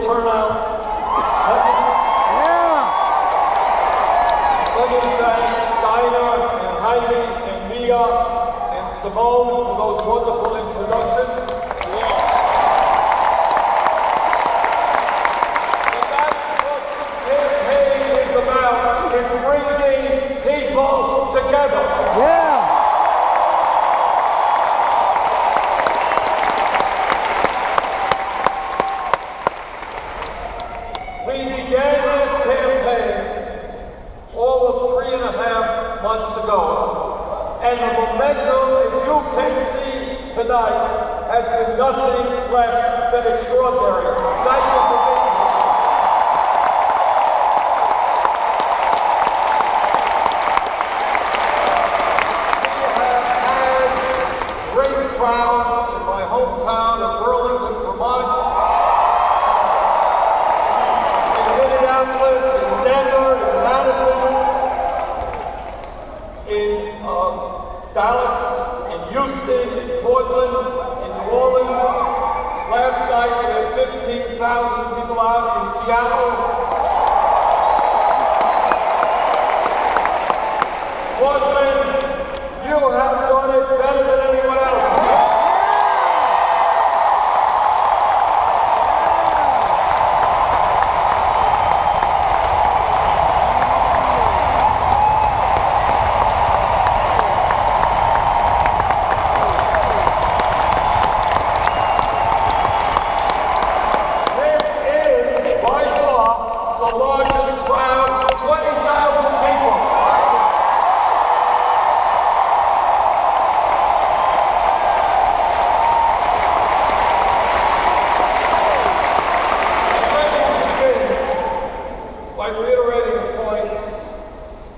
turnout. Let me thank Dinah and Jaime and Mia and Simone for those wonderful introductions. And that's what this campaign is about. It's bringing people together. We began this campaign all of 3.5 months ago, and the momentum, as you can see tonight, has been nothing less than extraordinary. Thank you for being here. We have had great crowds in my hometown of Burlington, Vermont, in Minneapolis, in Denver, in Madison, in Dallas, in Houston, in Portland, in New Orleans. Last night we had 15,000 people out in Seattle. Portland, you have done it better than anyone else.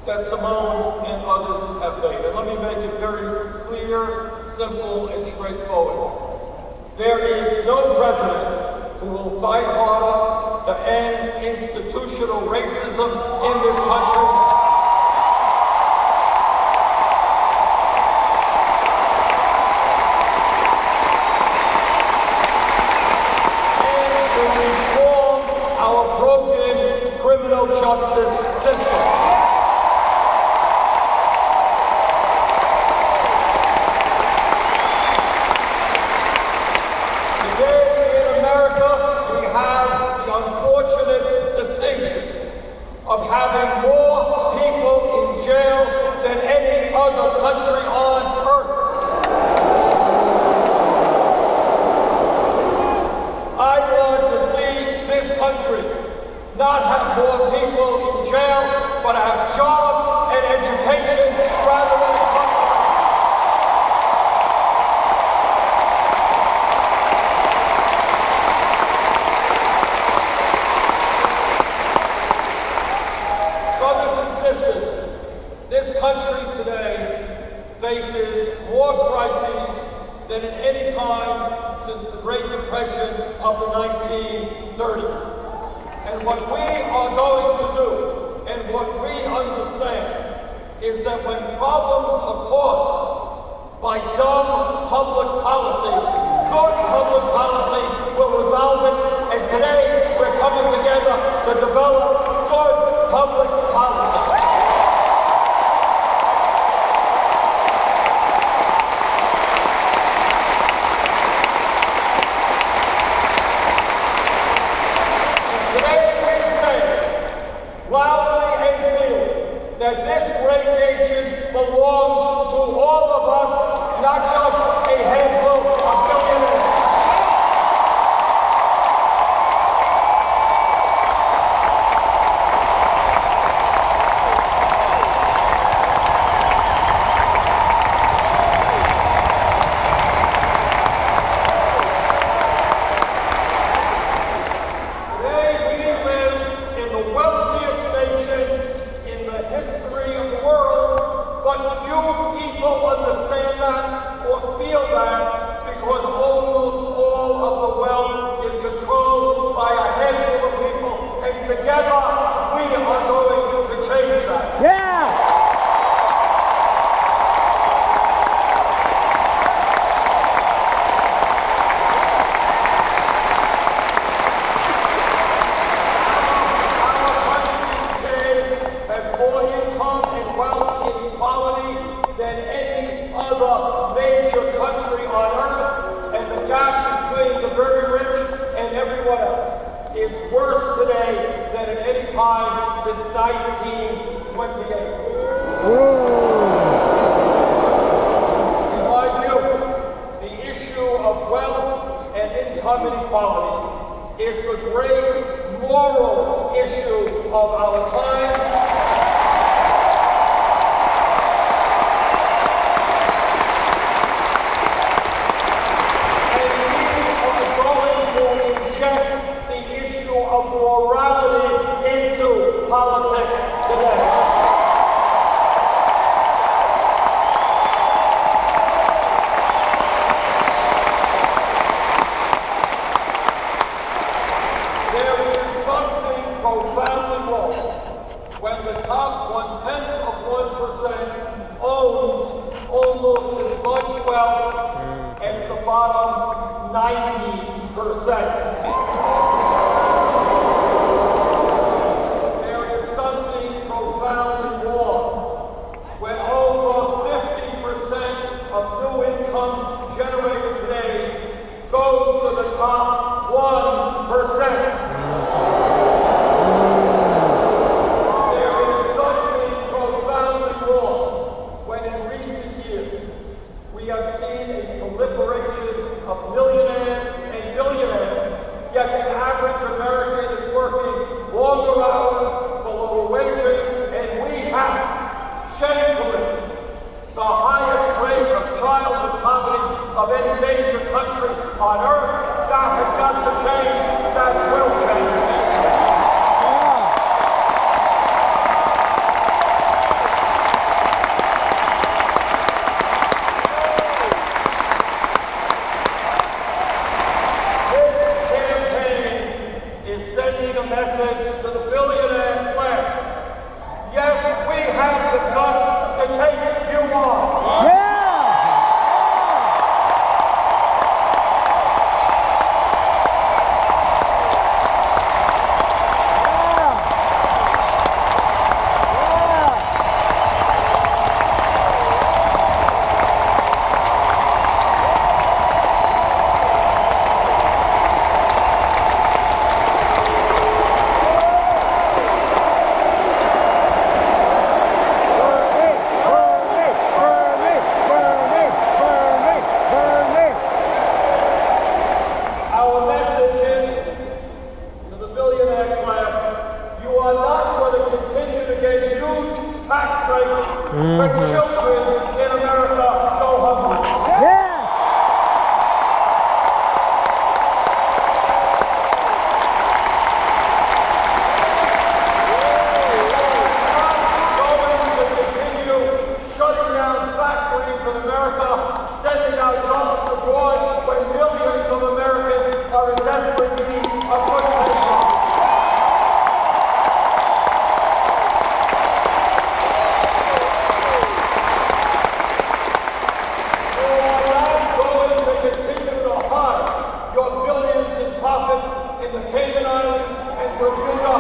That Simone and others have made. And let me make it very clear, simple, and straightforward. There is no president who will fight harder to end institutional racism in this country. And to reform our broken criminal justice system. Of having more people in jail than any other country on earth. I want to see this country not have more people in jail, but have jobs and education rather than incarceration. This country today faces more crises than at any time since the Great Depression of the 1930s. And what we are going to do, and what we understand, is that when problems are caused by dumb public policy, good public policy will resolve it. And today we're coming together to develop good public policy. Loudly and clearly, that this great nation belongs to all of us, not just a handful of billionaires. since 1928. In my view, the issue of wealth and income inequality is the great moral issue of our time. And we are going to inject the issue of morality into politics today. Profoundly wrong when the top 0.1% owns almost as much wealth as the bottom 90%. There is something profoundly wrong when over 50% of new income generated today goes to the top 1%. We have seen a proliferation of millionaires and billionaires, yet the average American is working longer hours for lower wages, and we have, shamefully, the highest rate of childhood poverty of any major country on earth. That has got to change. That will change. Sending a message to the billionaire class. Yes, we have the guts to take you on. Tax breaks when children in America go hungry. Going to continue shutting down factories in America, sending out jobs abroad when millions of Americans are in desperate need of good paying jobs. In the Cayman Islands and Bermuda,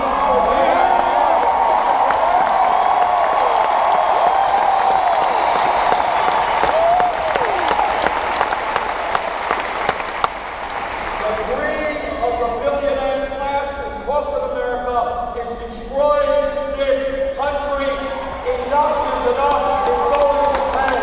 the greed of the billionaire class in corporate America is destroying this country. Enough is enough. It's going to pay.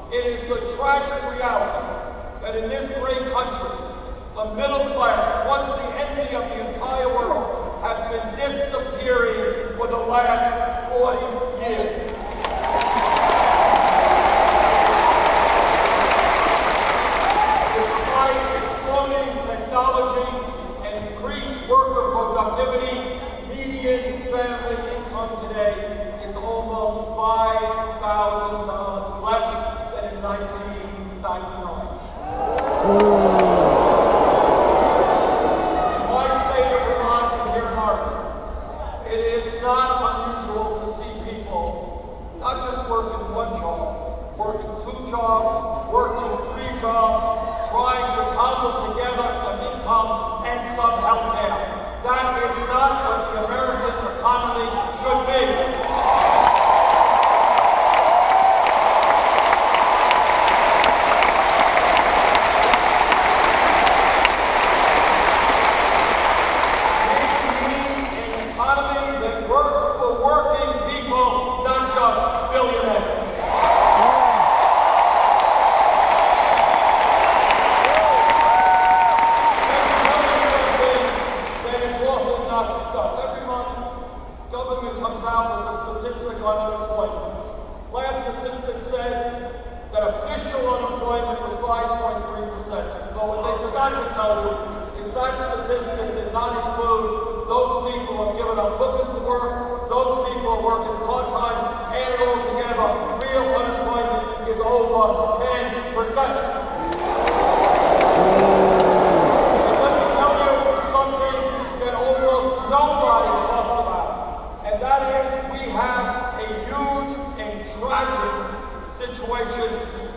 It is the tragic reality that in this great country, the middle class, once the envy of the entire world, has been disappearing for the last 40 years. Despite exploding technology and increased worker productivity, median family income today is almost $5,000 less than in 1999. My state of Vermont and here in Oregon, it is not unusual to see people not just working one job, working 2 jobs, working 3 jobs, trying to cobble together some income and some health care. That is not what the American economy should be. Last statistic said that official unemployment was 5.3%. But what they forgot to tell you is that statistic did not include those people who have given up looking for work, those people who are working part-time, add it all together, real unemployment is over 10%. And let me tell you something that almost nobody talks about, and that is we have a huge and tragic situation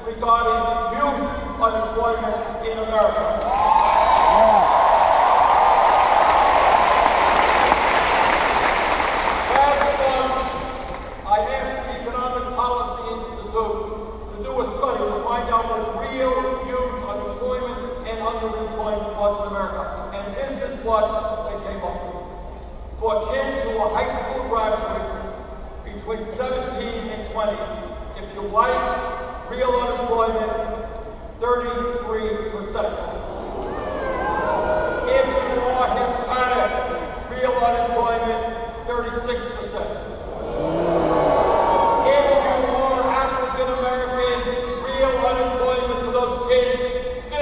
regarding youth unemployment in America. Last month, I asked the Economic Policy Institute to do a study to find out what real youth unemployment and underemployment was in America. And this is what they came up with. For kids who are high school graduates between 17 and 20, if you're white, real unemployment, 33%. If you are Hispanic, real unemployment, 36%. If you are African American, real unemployment for those kids, 51%.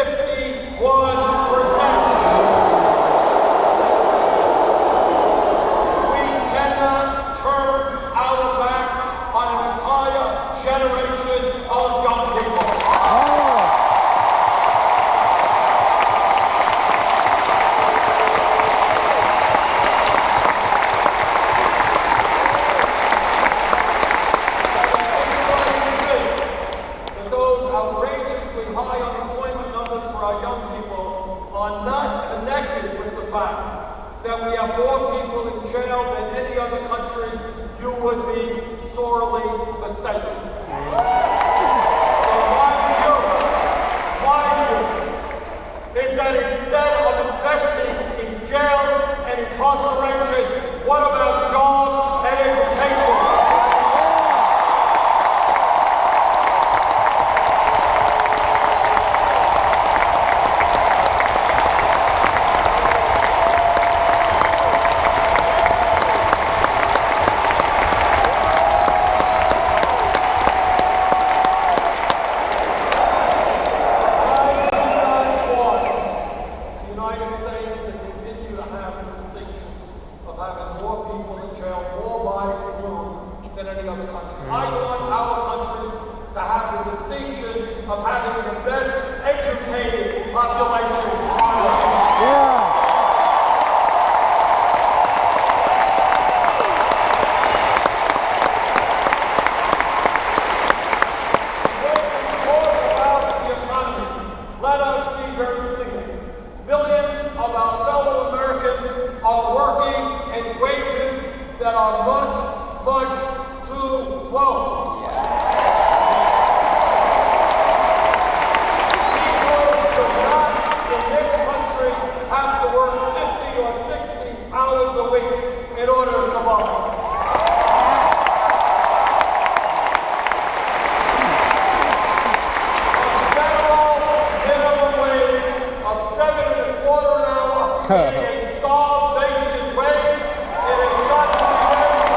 We cannot turn our backs on an entire generation of young people. High unemployment numbers for our young people are not connected with the fact that we have more people in jail than any other country, you would be sorely mistaken. So my view is that instead of investing in jails and incarceration, what about jobs and education? Than any other country. I want our country to have the distinction of having the best educated population on earth. Yeah. When we talk about the economy, let us be very clear. Millions of our fellow Americans are working at wages that are much too low. People should not, in this country, have to work 50 or 60 hours a week in order to survive. A federal minimum wage of $7.25 an hour is a starvation wage. It is not to be raised.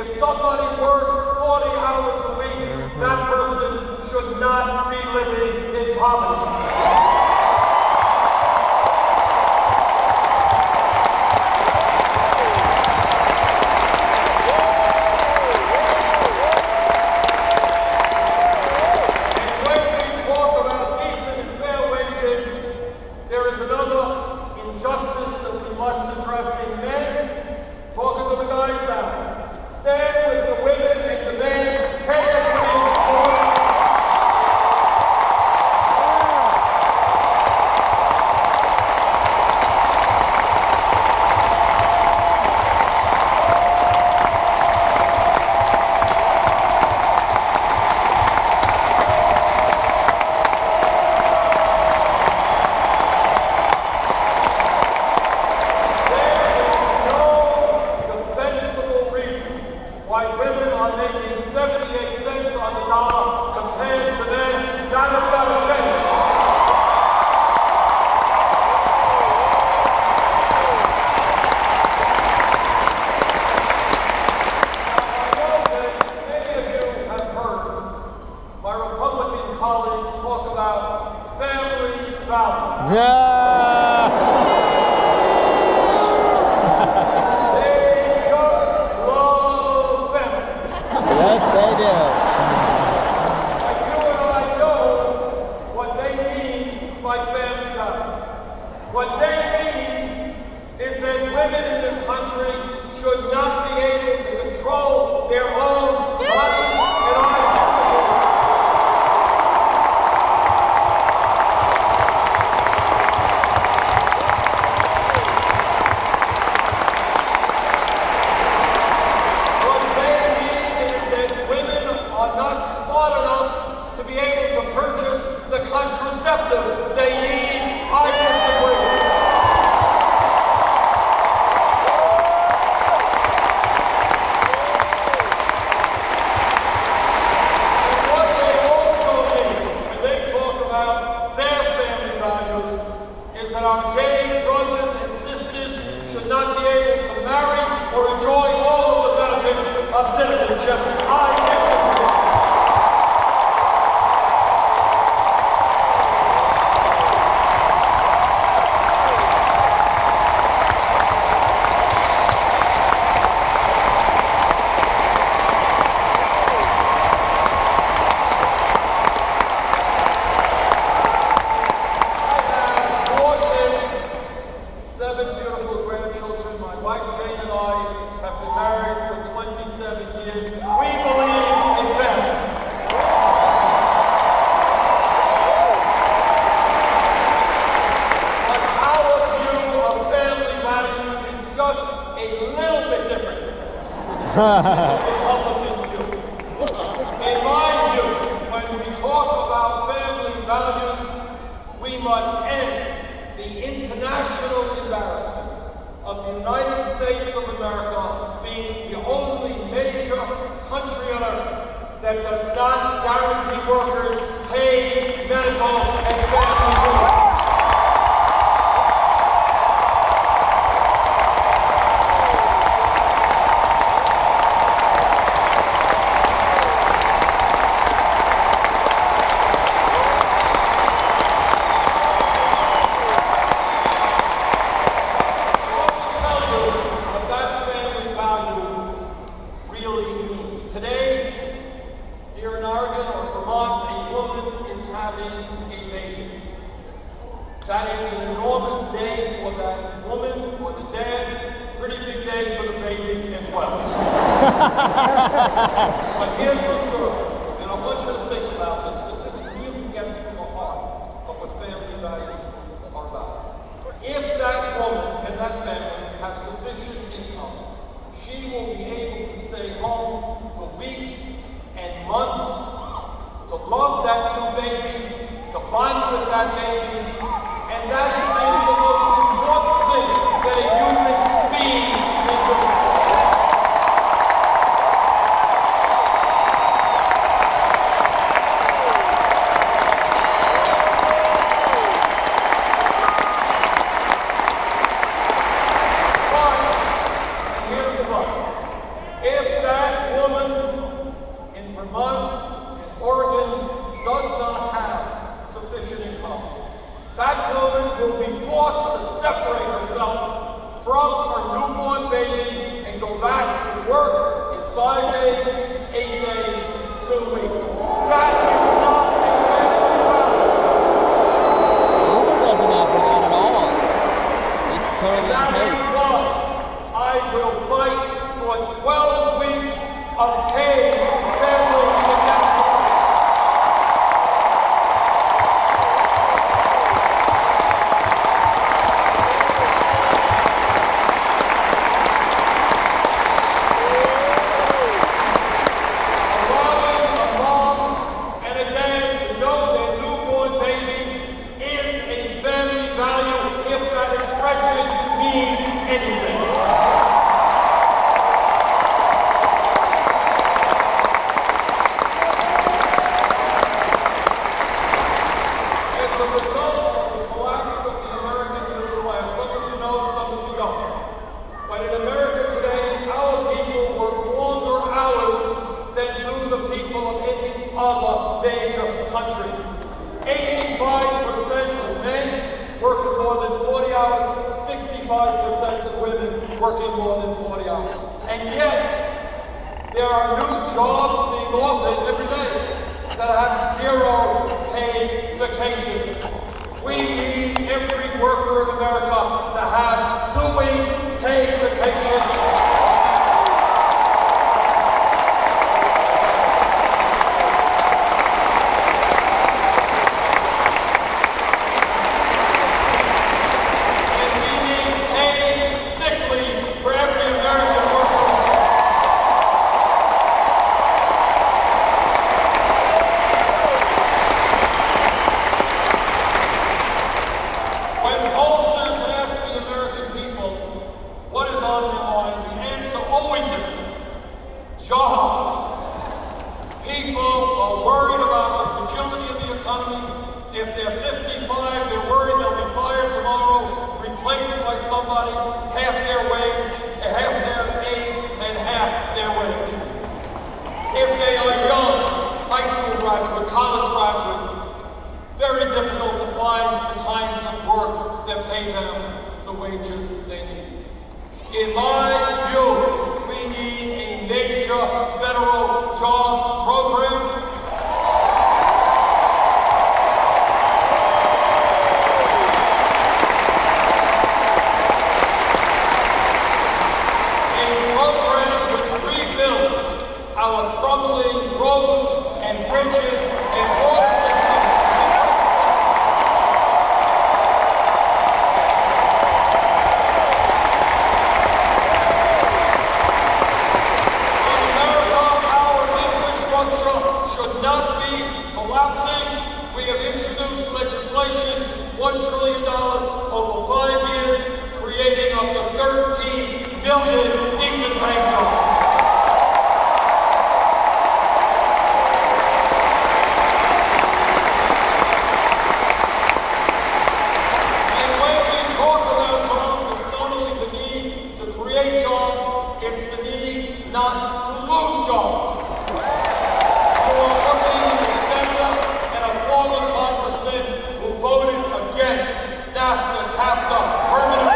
If somebody works 40 hours a week, that person should not be living in poverty. In my view, when we talk about family values, we must end the international embarrassment of the United States of America being the only major country on earth that does not guarantee workers paid medical and family leave. That is an enormous day for that woman, for the dad, pretty big day for the baby as well. But here's the story, and I want you to think about this, because this really gets to the heart of what family values are about. If that woman and that family have sufficient income, she will be able to stay home for weeks and months to love that new baby, to bond with that baby. And that is maybe the most important thing that a human being can do. baby, and go back to work in 5 days, 8 days, 2 weeks. That is not a family value. Google doesn't offer that at all. It's totally That is why I will fight for 12 weeks of paid family vacation. Country. 85% of men working more than 40 hours, 65% of women working more than 40 hours. And yet, there are new jobs being offered every day that have 0 paid vacation. We need every worker in America to have 2 weeks paid vacation. If they're 55, they're worried they'll be fired tomorrow, replaced by somebody half their wage, half their age, and half their wage. If they are young, high school graduate, college graduate, very difficult to find the kinds of work that pay them the wages they need. In my view, we need a major federal jobs program. Our crumbling roads and bridges and water systems. In America, our infrastructure should not be collapsing. We have introduced legislation, $1 trillion over 5 years, creating up to 13 million decent paying jobs. It's the need not to lose jobs. You are looking at a senator and a former congressman who voted against NAFTA, CAFTA, permanent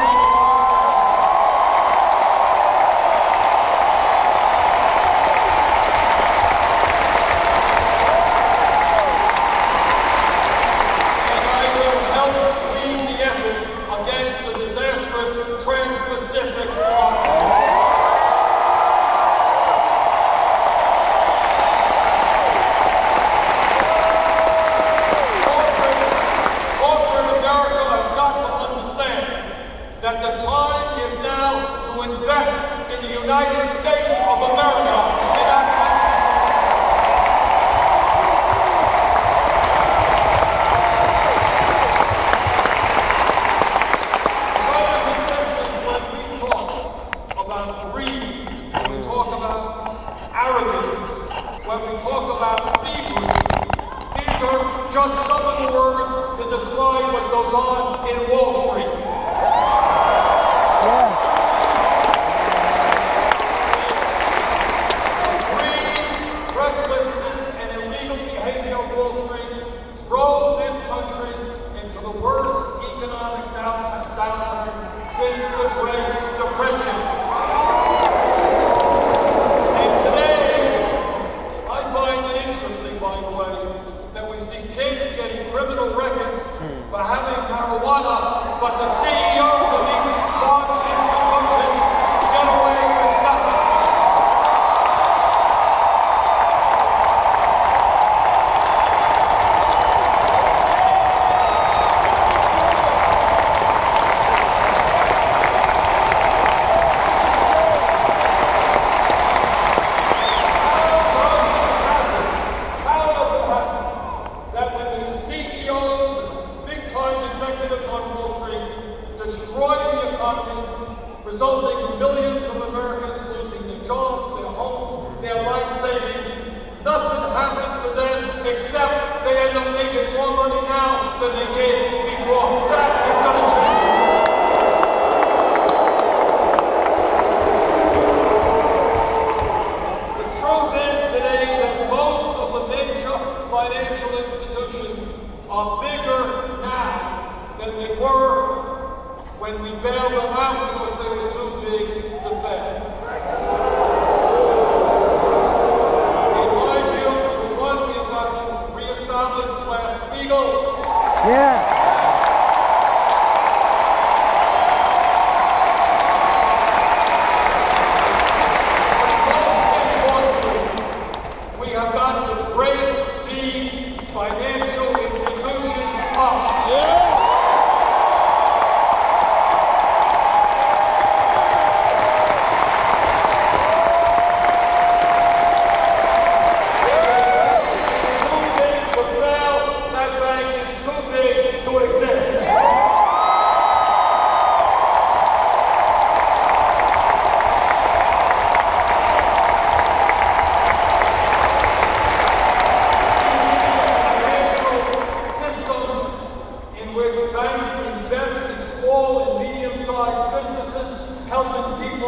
and I will help lead the effort against the disastrous Trans-Pacific Partnership. That the time is now to invest in the United States of America, in our country. Brothers and sisters, when we talk about greed, when we talk about arrogance, when we talk about thievery, these are just some of the words to describe what goes on in Wall Street. Recklessness and illegal behavior on Wall Street drove this country into the worst economic downturn since the Great Depression.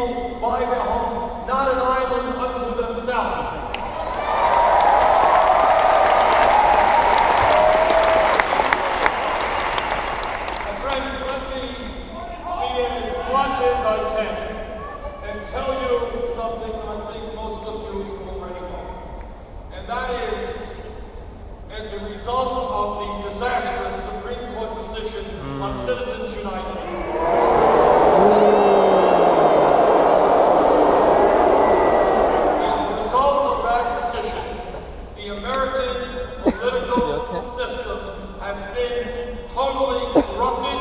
people buy their homes, not an island unto themselves. And friends, let me be as blunt as I can and tell you something that I think most of you already know. And that is, as a result of the disastrous Supreme Court decision on Citizens United, as a result of that decision, the American political system has been totally corrupted,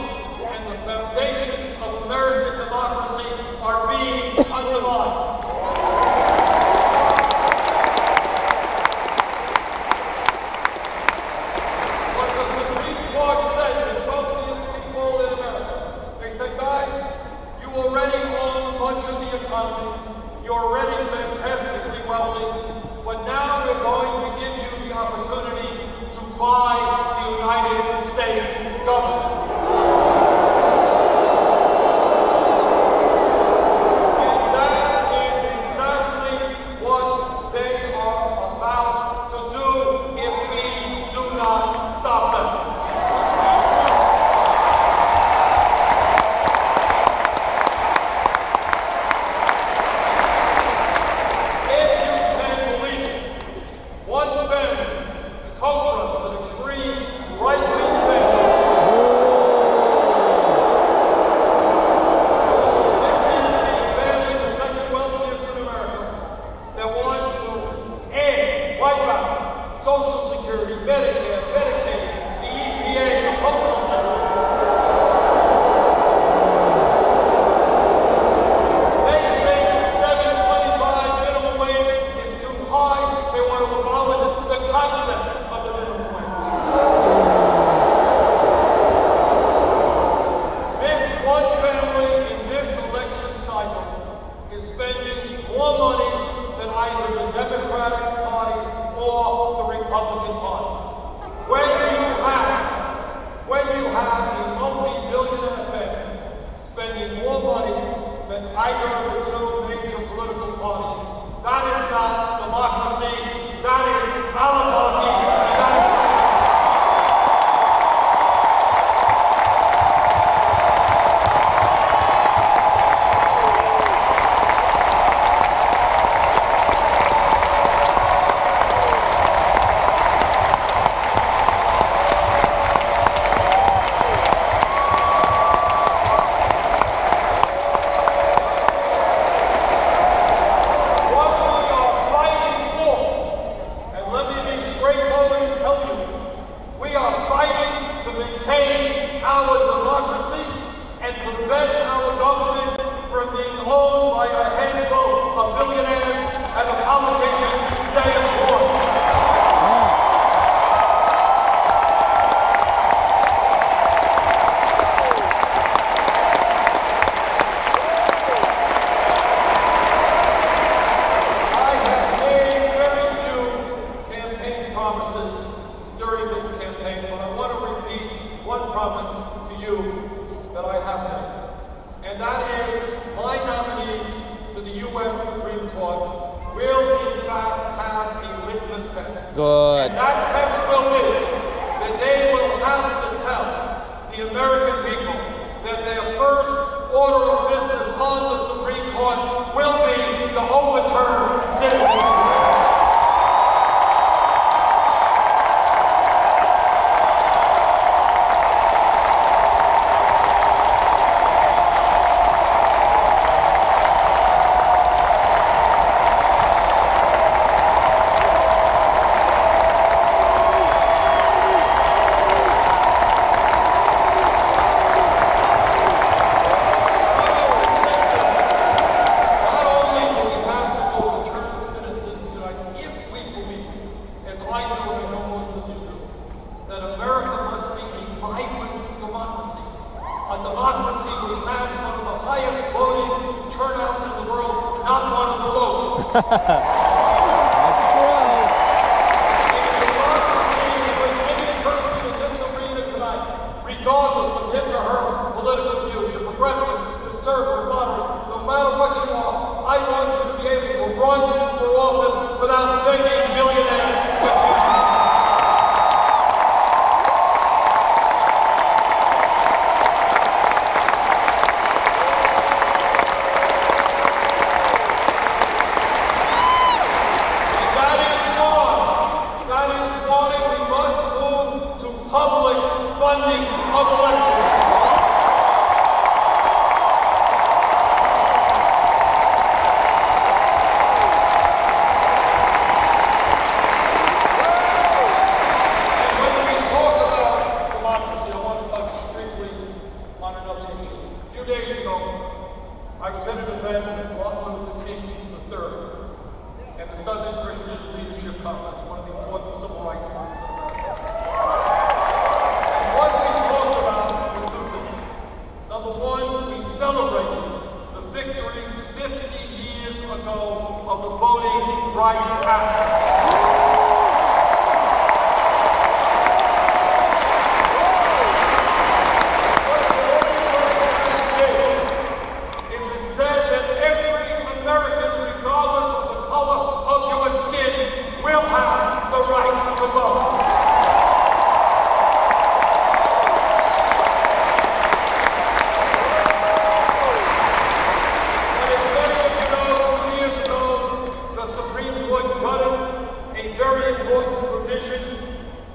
and the foundations of American democracy are being undermined. What the Supreme Court said to the wealthiest people in America, they said, guys, you already own much of the economy, you're already fantastically wealthy, but now we're going to give you the opportunity to buy the United States government. And that is exactly what they are about to do if we do not stop them. If you can believe it, one family, the GoPro, is an extreme right-wing family. This is the family, the second wealthiest in America, that wants to end, wipe out Social Security, Medicare, Medicaid, the EPA, the postal system. They think $7.25 minimum wage is too high. They want to abolish the concept of the minimum wage. This one family in this election cycle is spending more money than either the Democratic Party or the Republican Party. When you have a multi-billionaire family spending more money than either of the two major political parties, that is not democracy, that is oligarchy, and that is what we are fighting for. And let me be straightforward and tell you this. We are fighting to maintain our democracy and prevent our government from being owned by a handful of billionaires and the politicians they employ. I have made very few campaign promises during this campaign, but I want to repeat one promise to you that I have made. And that is my nominees to the U.S. Supreme Court will in fact have a litmus test. Good. And that test will be that they will have to tell the American people that their first order of business on the Supreme Court will be to overturn citizens. Not only do we have to overturn Citizens United, if we believe, as I do and I know most of you do, that America must be a vibrant democracy, a democracy which has one of the highest voting turnouts in the world, not one of the lowest. That's true. A democracy in which any person in this arena tonight, regardless of his or her political views, you're progressive, conservative, moderate, no matter what you are, without begging millionaires for campaign. That is why we must move to public funding of elections. I was at an event with Martin Luther King III and the Southern Christian Leadership Conference, one of the important civil rights movements in America. And what we talked about were two things. Number one, we celebrated the victory 50 years ago of the Voting Rights Act.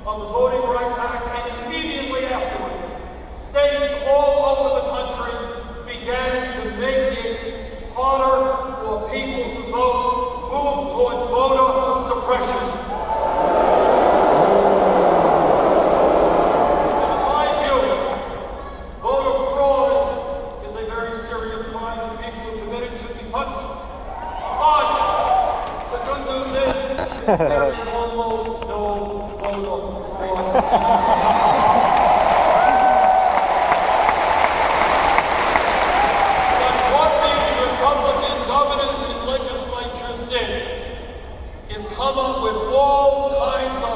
On the Voting Rights Act, and immediately afterward, states all over the country began to make it harder for people to vote, move toward voter suppression. And in my view, voter fraud is a very serious crime and people who commit it should be punished. But the good news is there is almost no voter fraud. But what these Republican governors and legislatures did is come up with all kinds of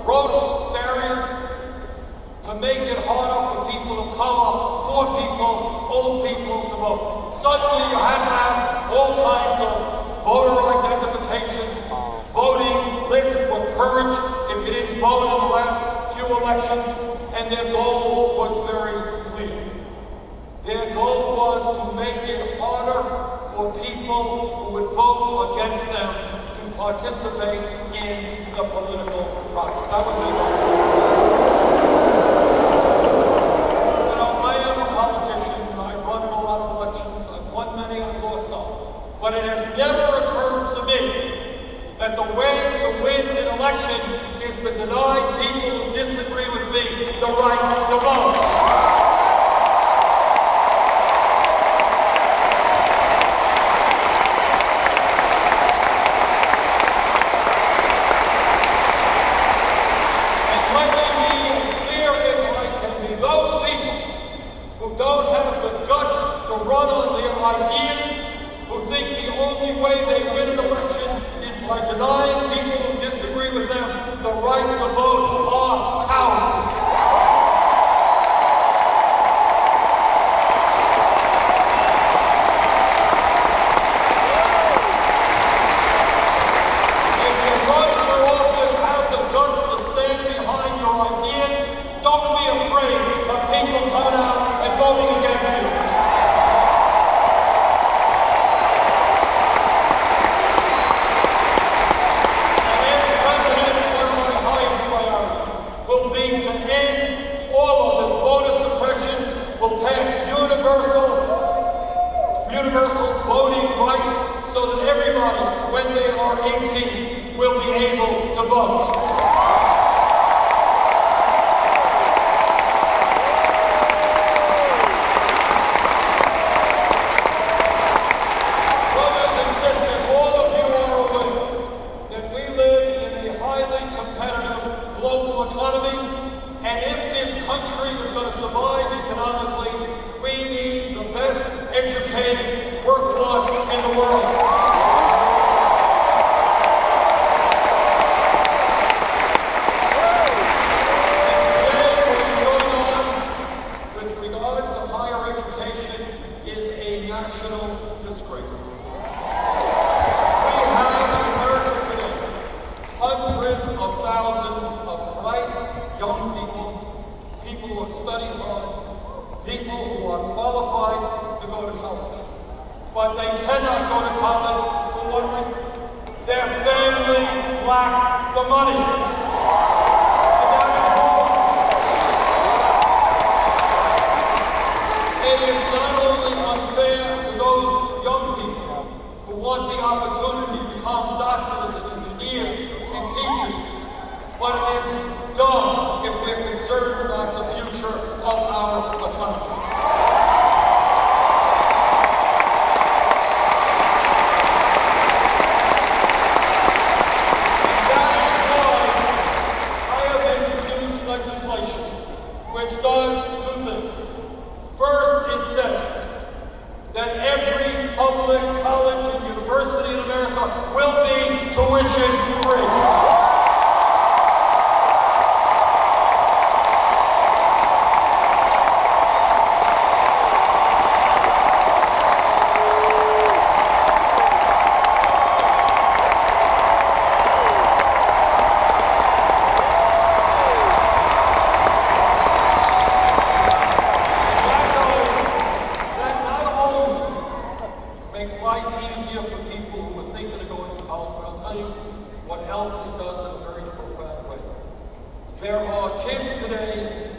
road barriers to make it harder for people of color, poor people, old people to vote. Suddenly you have to have all kinds of voter identification, voting lists were purged if you didn't vote in the last few elections, and their goal was very clear. Their goal was to make it harder for people who would vote against them to participate in the political process. That was their goal. You know, I am a politician. I've run in a lot of elections. I've won many, I've lost some. But it has never occurred to me that the way to win an election is to deny people who disagree with me the right to vote. And let me be as clear as I can be. Those people who don't have the guts to run on their ideas, who think the only way they win an election is by denying people who disagree with them the right to vote, are cowards. If you run for office, have the guts to stand behind your ideas. Don't be afraid of people coming out and voting against you. Will be to end all of this voter suppression, will pass universal voting rights so that everybody, when they are 18, will be able to vote. Brothers and sisters, all of you are aware that we live in a highly competitive global economy, and if this country is going to survive economically, we need the best educated workforce in the world. blacks the money. And that is wrong. It is not only unfair to those young people who want the opportunity to become doctors and engineers and teachers, but it is dumb if we're concerned about the future of our economy. Which does two things. First, it says that every public college and university in America will be tuition free. Makes life easier for people who are thinking of going to college, but I'll tell you what else it does in a very profound way. There are kids today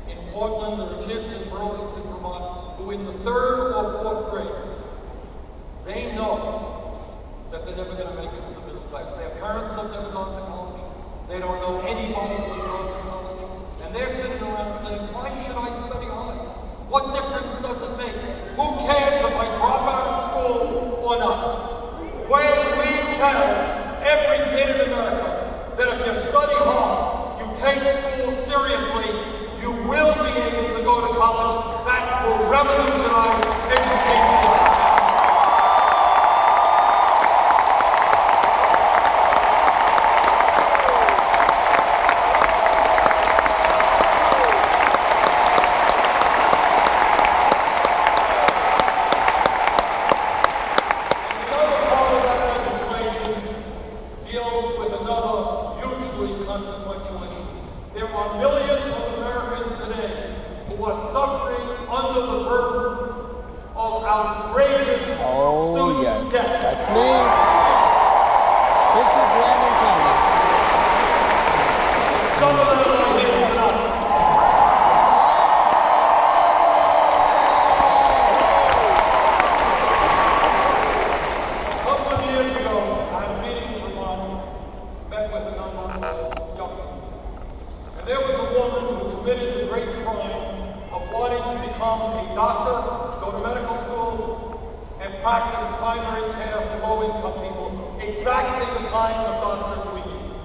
in Portland, there are kids in Burlington, Vermont, who in the 3rd or 4th grade, they know that they're never going to make it to the middle class. Their parents have never gone to college. They don't know anybody who's gone to college. And they're sitting around saying, why should I study hard? What difference does it make? Who cares if I drop out of school or not? When we tell every kid in America that if you study hard, you take school seriously, you will be able to go to college, that will revolutionize education. There are millions of Americans today who are suffering under the burden of outrageous student debt. That's me. Picture Brandon County. Some of them are here tonight. A couple of years ago, I had a meeting in Vermont, met with a number of young people. There was a woman who committed the great crime of wanting to become a doctor, go to medical school, and practice primary care for low-income people, exactly the kind of doctors we need.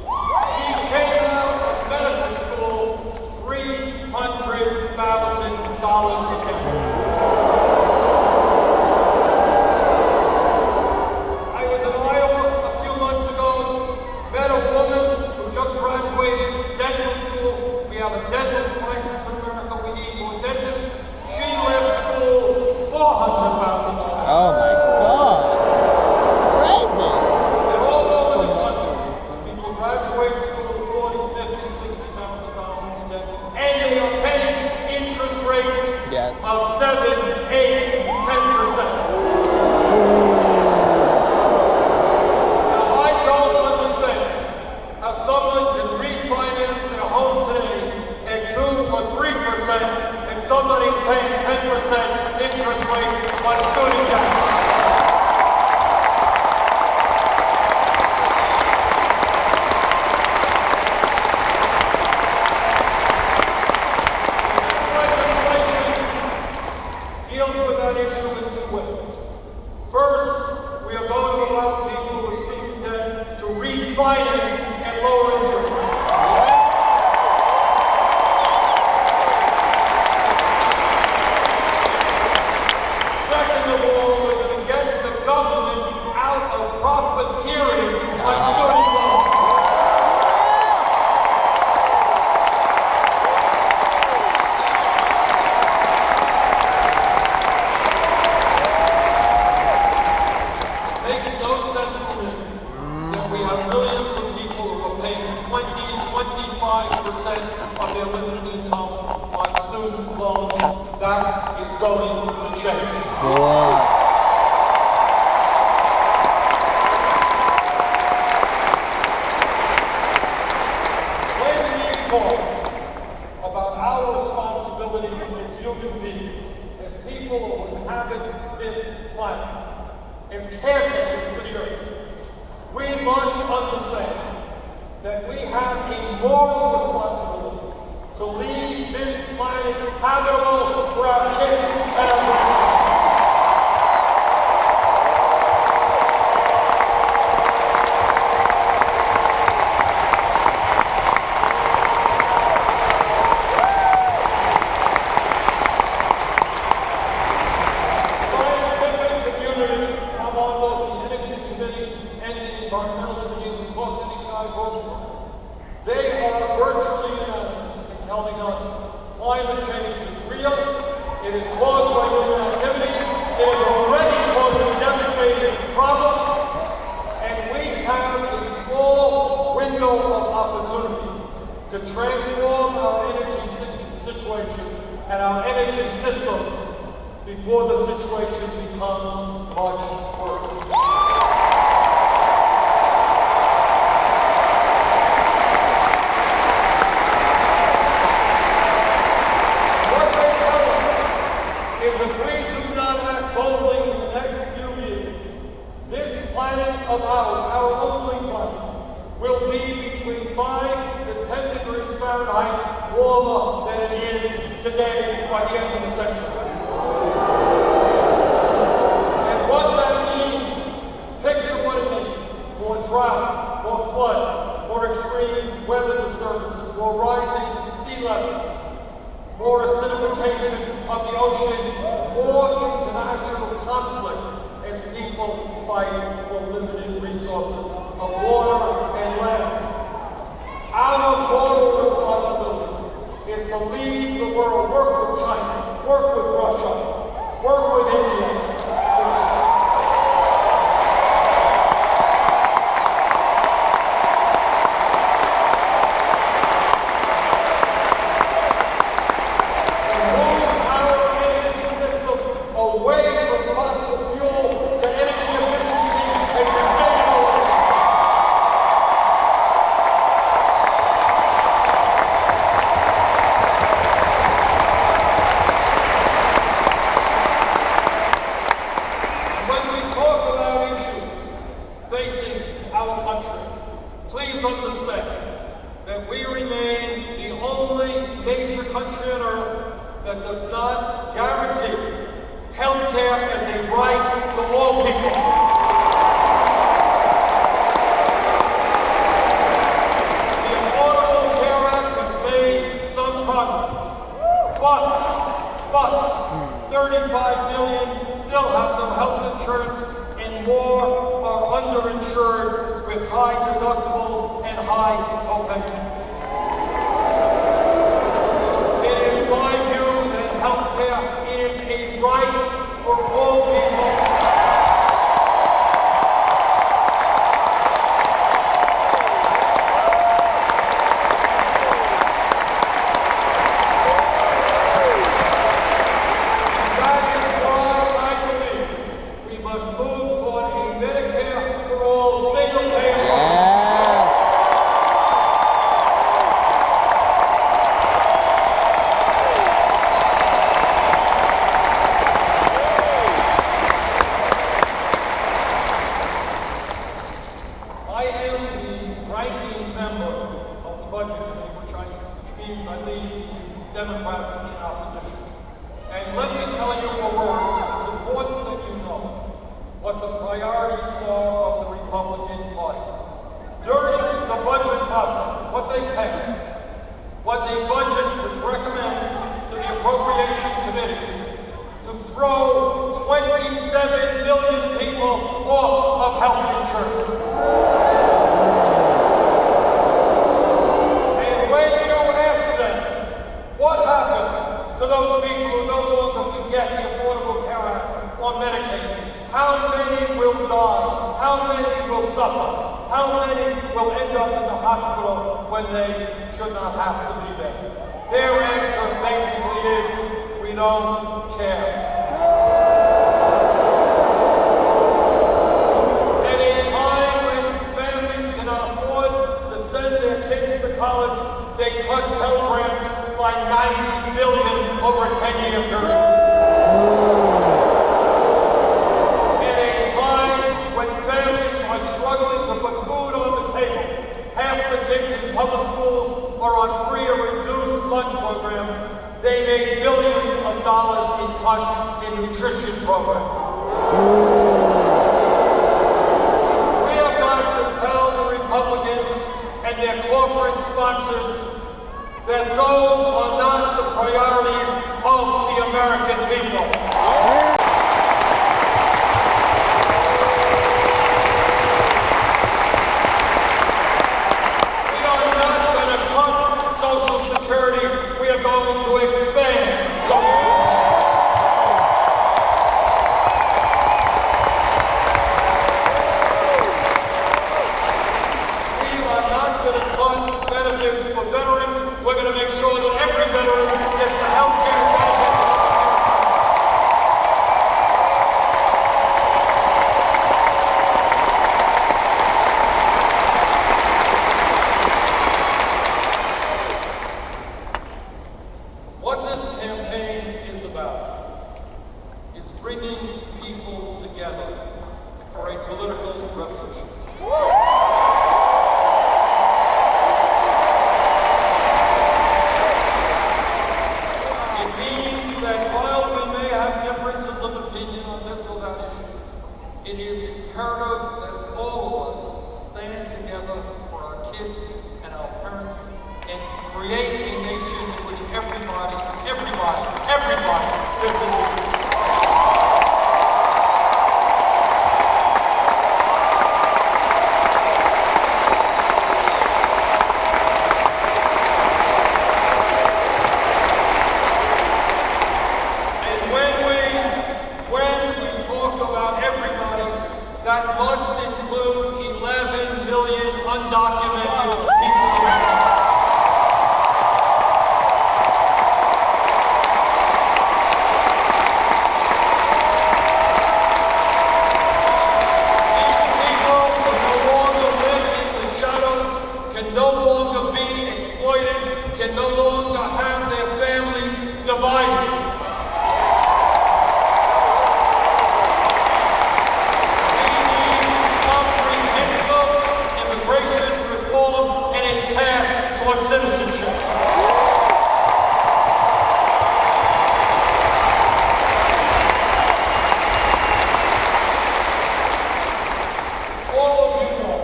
She came out of medical school $300,000 a year. I was in Iowa a few months ago, met a woman who just graduated dental school. We have a dental crisis in America. We need more dentists. She left school $400,000. Oh my God. Crazy. And all over this country, people graduate school $40,000, $50,000, $60,000 in debt. And they are paying interest rates of 7, 8, 10%. Someone can refinance their home today at 2 or 3%, and somebody's paying 10% interest rates on student debt. This legislation deals with that issue in 2 ways. First, we are going to allow people with student debt to refinance at lower interest rates. Second of all, we're going to get the government out of profiteering on student loans. It makes no sense to me that we have millions of people who are paying 20, 25% of their limited income on student loans. That is going to change. Wow. that we have a moral responsibility to leave this planet habitable for our kids and our grandchildren. Environmental community, we talk to these guys all the time. They are virtually unanimous in telling us climate change is real, it is caused by human activity, it is already causing devastating problems, and we have a small window of opportunity to transform our energy situation and our energy system before the situation becomes much worse. Of ours, our only planet, will be between 5 to 10 degrees Fahrenheit warmer than it is today by the end of the century. And what that means, picture what it means: more drought, more flood, more extreme weather disturbances, more rising sea levels, more acidification of the ocean, more international conflict as people fight for limited resources of water and land. Our moral responsibility is to lead the world, work with China, work with Russia, work with India, please understand that we remain the only major country on earth that does not guarantee health care as a right to all people. The Affordable Care Act has made some progress, but 35 million still have no health insurance, and more are underinsured with high deductibles and high copayments. It is my view that health care is a right for all people. I lead the Democrats in opposition. And let me tell you a word. It's important that you know what the priorities are of the Republican Party. During the budget process, what they passed was a budget which recommends to the appropriation committees to throw 27 million people off of health insurance. What happens to those people who no longer can get the Affordable Care Act or Medicaid? How many will die? How many will suffer? How many will end up in the hospital when they should not have to be there? Their answer basically is, we don't care. At a time when families cannot afford to send their kids to college, they cut Pell Grants by $90 billion over a 10-year period. At a time when families are struggling to put food on the table, half the kids They made billions of dollars in cuts in nutrition programs. We have got to tell the Republicans and their corporate sponsors that those are not the priorities of the American people. We are not going to cut Social Security. We are going to expand Social Security. We are not going to cut benefits for veterans. We're going to make sure that every veteran gets the health care benefits. What this campaign is about is bringing people together for a political revolution. It means that while we may have differences of opinion on this or that issue, it is imperative that all of us stand together for our kids and our parents and create a nation in which everybody lives in dignity. That must include 11 million undocumented people. These people can no longer live in the shadows, can no longer be exploited, can no longer have their families divided. Citizenship. All of you know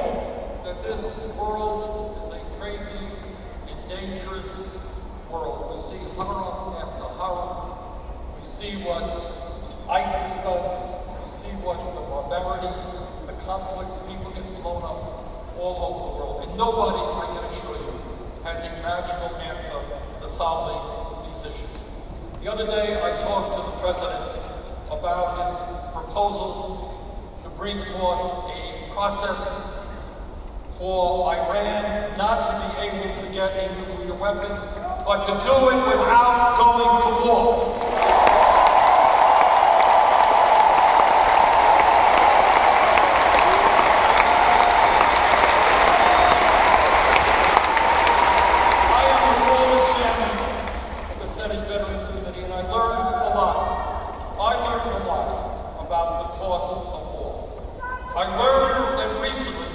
that this world is a crazy and dangerous world. We see horror after horror. We see what ISIS does. We see what the barbarity, the conflicts, people get blown up all over the world. And nobody, I can assure you, has a magical answer to solving these issues. The other day, I talked to the President about his proposal to bring forth a process for Iran not to be able to get a nuclear weapon, but to do it without going to war. I learned that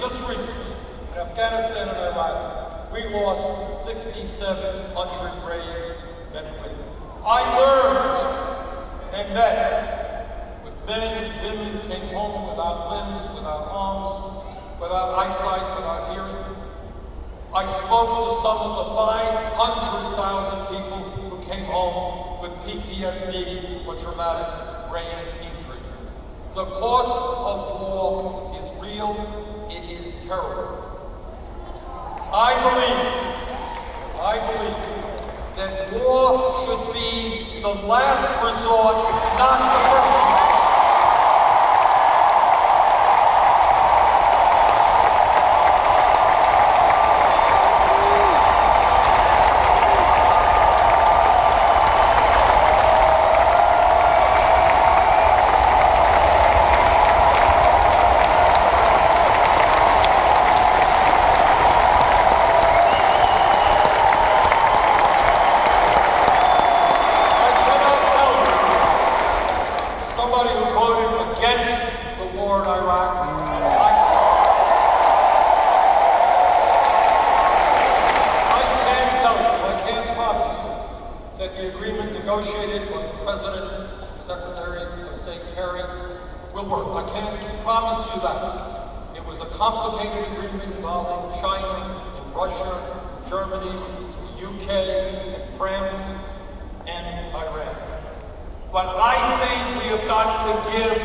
just recently, in Afghanistan and Iraq, we lost 6,700 brave men and women. I learned and met with men and women who came home without limbs, without arms, without eyesight, without hearing. I spoke to some of the 500,000 people who came home with PTSD or traumatic brain injury. The cost of war is real, it is terrible. I believe that war should be the last resort, not the first resort. the work. I can't promise you that. It was a complicated agreement involving China and Russia, Germany, the UK, and France, and Iran. But I think we have got to give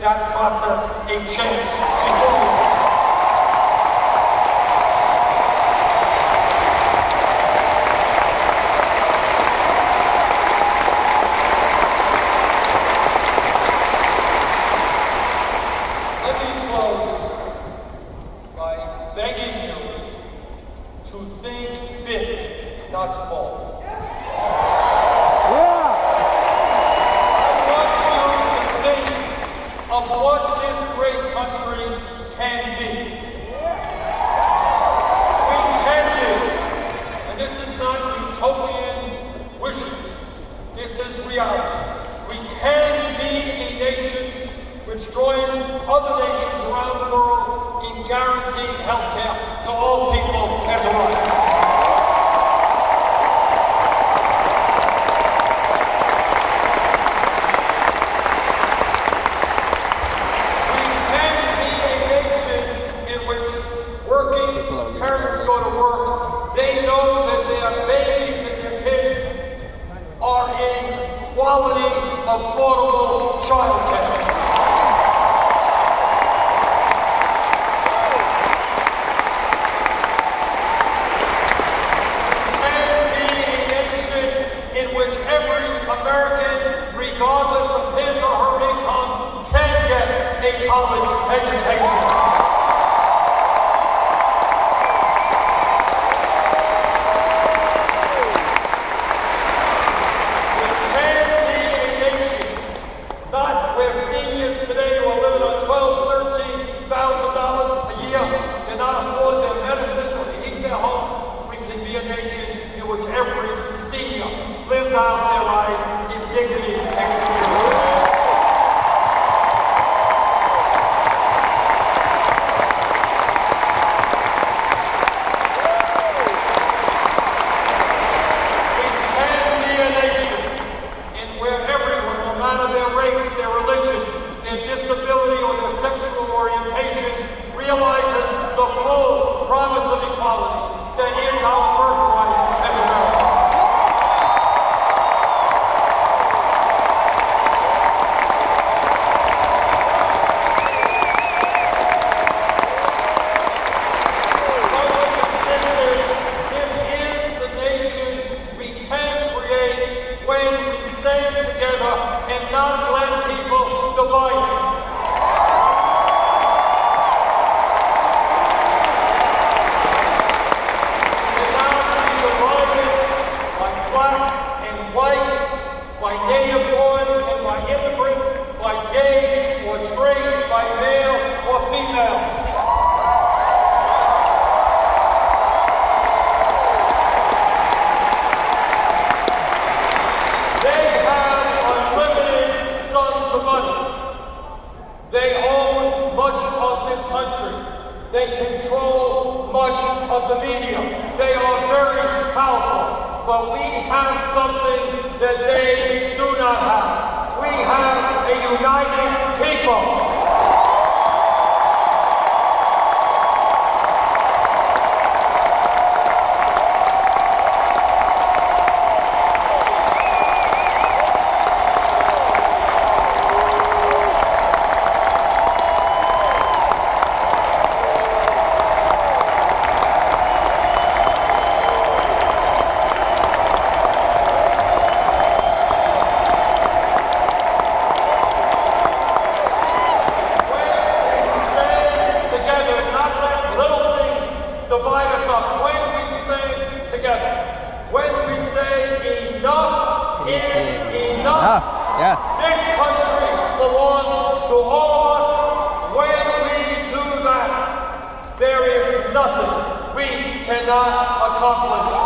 that process a chance before we not small. Yeah. I want you to think of what this great country can be. We can be, and this is not utopian wishing. This is reality. We can be a nation which joins other nations around the world in guaranteed health care to all people as a right. Quality, affordable childcare. Can be a nation in which every American, regardless of his or her income, can get a college education. Every senior lives out their lives in dignity and security. We can be a nation in where everyone, no matter their race, their religion, their disability, or their sexual orientation, realizes the full promise of equality that is our birthright as Americans. And not let people divide us. We cannot be divided by black and white, by native born and by immigrant, by gay or straight, by male or female. They own much of this country. They control much of the media. They are very powerful. But we have something that they do not have. We have a united people. Divide us up when we stand together. When we say enough is enough. Yes. This country belongs to all of us. When we do that, there is nothing we cannot accomplish